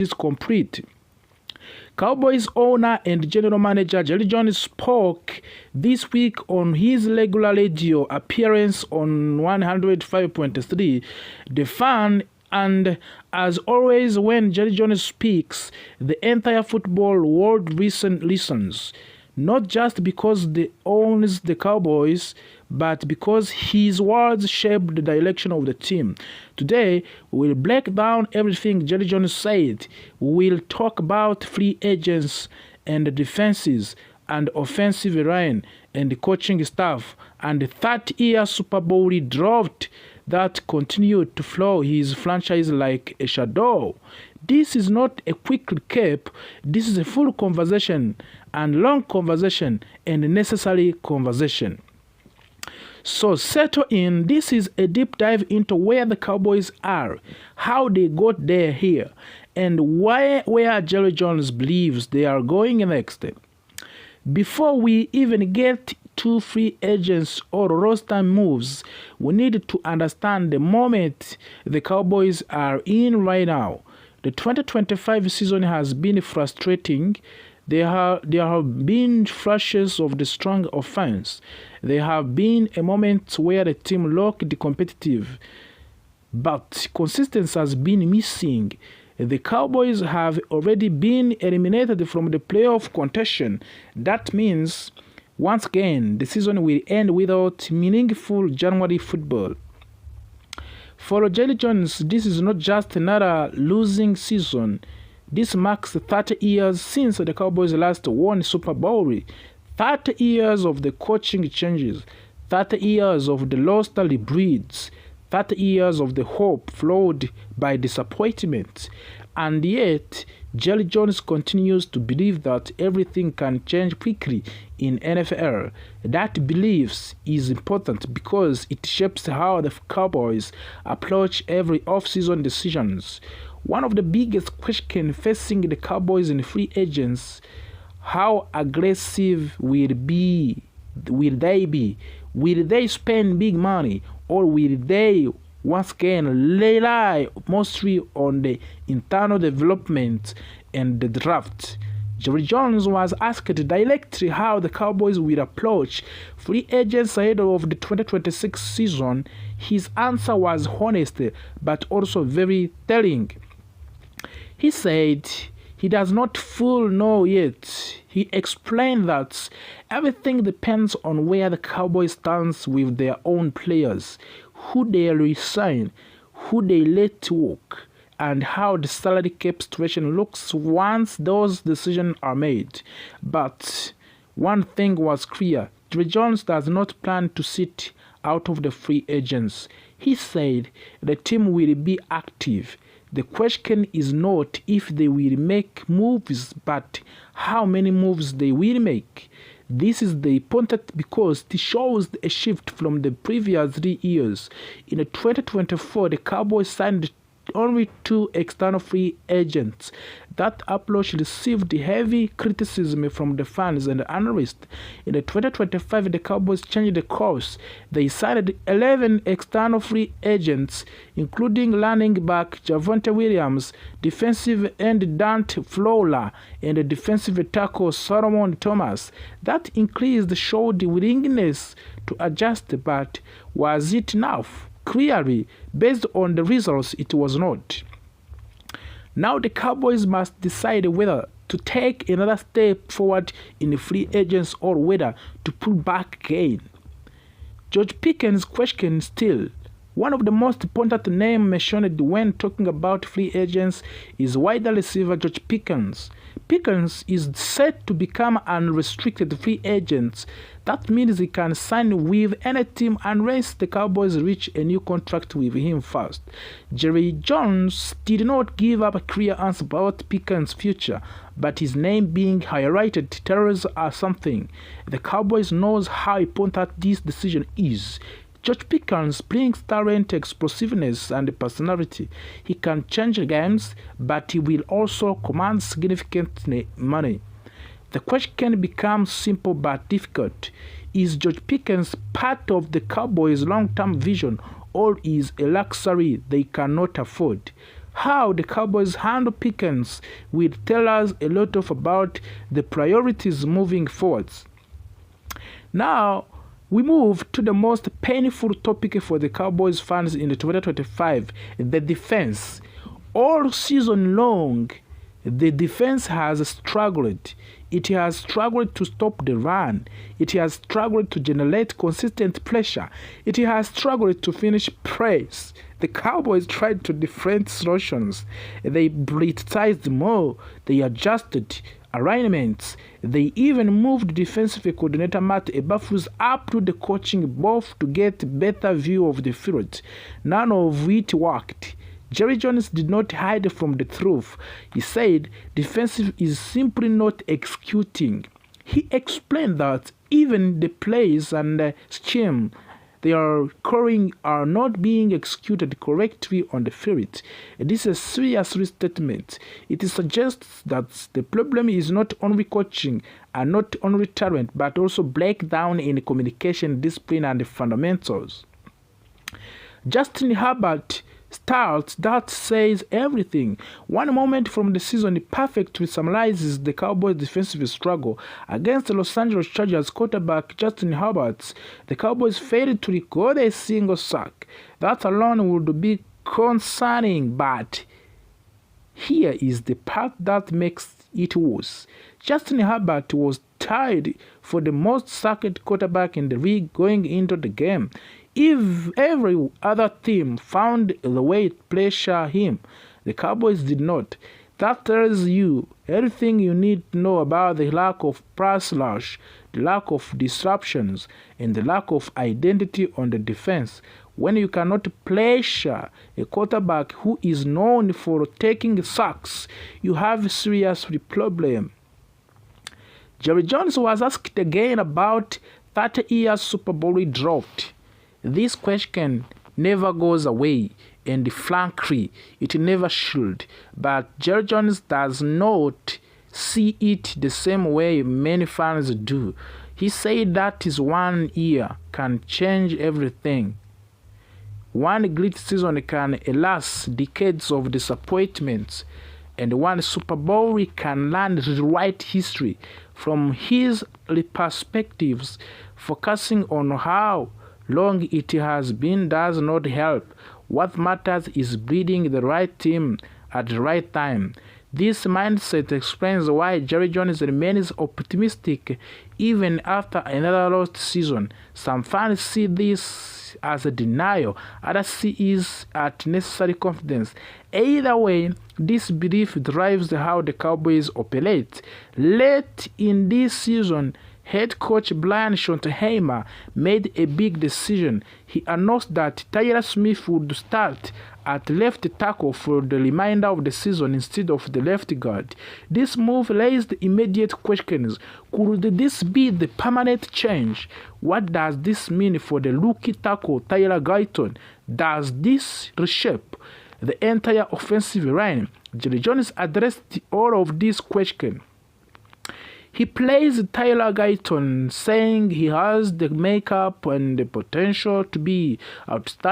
is complete. Cowboys owner and general manager Jerry Jones spoke this week on his regular radio appearance on 105.3 The Fan, and as always when Jerry Jones speaks, the entire football world listens, not just because he owns the Cowboys, but because his words shape the direction of the team. Today, we'll break down everything Jerry Jones said. We'll talk about free agents and the defenses and offensive line and the coaching staff and the 30-year Super Bowl draft that continued to flow his franchise like a shadow. This is not a quick recap. This is a full conversation and long conversation and necessary conversation. So settle in. This is a deep dive into where the Cowboys are, how they got there here, and where Jerry Jones believes they are going next. Before we even get to free agents or roster moves, we need to understand the moment the Cowboys are in right now. The 2025 season has been frustrating. There have been flashes of the strong offense. There have been a moment where the team looked competitive, but consistency has been missing. The Cowboys have already been eliminated from the playoff contention. That means, once again, the season will end without meaningful January football. For Jerry Jones, this is not just another losing season. This marks 30 years since the Cowboys last won Super Bowl, 30 years of the coaching changes, 30 years of the lost breeds, 30 years of the hope flowed by disappointment. And yet, Jerry Jones continues to believe that everything can change quickly in NFL. That belief is important because it shapes how the Cowboys approach every off-season decisions. One of the biggest questions facing the Cowboys and free agents: how aggressive will they be? Will they spend big money, or will they once again rely mostly on the internal development and the draft? Jerry Jones was asked directly how the Cowboys will approach free agents ahead of the 2026 season. His answer was honest but also very telling. He said he does not fully know yet. He explained that everything depends on where the Cowboys stands with their own players, who they resign, who they let walk, and how the salary cap situation looks once those decisions are made. But one thing was clear: Jerry Jones does not plan to sit out of the free agents. He said the team will be active. The question is not if they will make moves, but how many moves they will make. This is the important because it shows a shift from the previous 3 years. In 2024, the Cowboys signed only 2 external free agents. That approach received heavy criticism from the fans and analysts. In 2025, the Cowboys changed the course. They signed 11 external free agents, including running back Javonte Williams, defensive end Dante Fowler, and defensive tackle Solomon Thomas. That increase showed willingness to adjust, but was it enough? Clearly, based on the results, it was not. Now the Cowboys must decide whether to take another step forward in the free agents or whether to pull back again. George Pickens' question still. One of the most important names mentioned when talking about free agents is wide receiver George Pickens. Pickens is set to become an unrestricted free agent. That means he can sign with any team unless the Cowboys reach a new contract with him first. Jerry Jones did not give up a clear answer about Pickens' future, but his name being highlighted tells us something. The Cowboys knows how important this decision is. George Pickens brings talent, explosiveness, and personality. He can change games, but he will also command significant money. The question becomes simple but difficult. Is George Pickens part of the Cowboys' long-term vision, or is a luxury they cannot afford? how the Cowboys handle Pickens will tell us a lot about the priorities moving forward. Now, we move to the most painful topic for the Cowboys fans in the 2025, the defense. All season long, the defense has struggled. It has struggled to stop the run. It has struggled to generate consistent pressure. It has struggled to finish plays. The Cowboys tried to different solutions. They blitzed more. They adjusted alignments. They even moved defensive coordinator Matt Eberflus up to the coaching booth to get better view of the field. None of it worked. Jerry Jones did not hide from the truth. He said defensive is simply not executing. He explained that even the plays and the scheme they are calling are not being executed correctly on the field. This is a serious statement. It suggests that the problem is not only coaching and not only talent, but also breakdown in communication, discipline, and the fundamentals. Justin Herbert starts that says everything. One moment from the season perfectly summarizes the Cowboys' defensive struggle. Against the Los Angeles Chargers quarterback Justin Herbert, the Cowboys failed to record a single sack. That alone would be concerning, but here is the part that makes it worse. Justin Herbert was tied for the most sacked quarterback in the league going into the game. If every other team found the way to pressure him, the Cowboys did not. That tells you everything you need to know about the lack of pass rush, the lack of disruptions, and the lack of identity on the defense. When you cannot pressure a quarterback who is known for taking sacks, you have a serious problem. Jerry Jones was asked again about 30 years Super Bowl drought. This question never goes away, and frankly, it never should. But Jerry Jones does not see it the same way many fans do. He said that is 1 year can change everything. One great season can last decades of disappointments, and one Super Bowl can learn to write history. From his perspectives, focusing on how long it has been does not help. What matters is building the right team at the right time. This mindset explains why Jerry Jones remains optimistic even after another lost season. Some fans see this as a denial, others see it as necessary confidence. Either way, this belief drives how the Cowboys operate. Late in this season, head coach Brian Schottenheimer made a big decision. He announced that Tyler Smith would start at left tackle for the remainder of the season instead of the left guard. This move raised immediate questions. Could this be the permanent change? What does this mean for the rookie tackle Tyler Guyton? Does this reshape the entire offensive line? Jerry Jones addressed all of these questions. He praised Tyler Guyton, saying he has the makeup and the potential to be outstanding.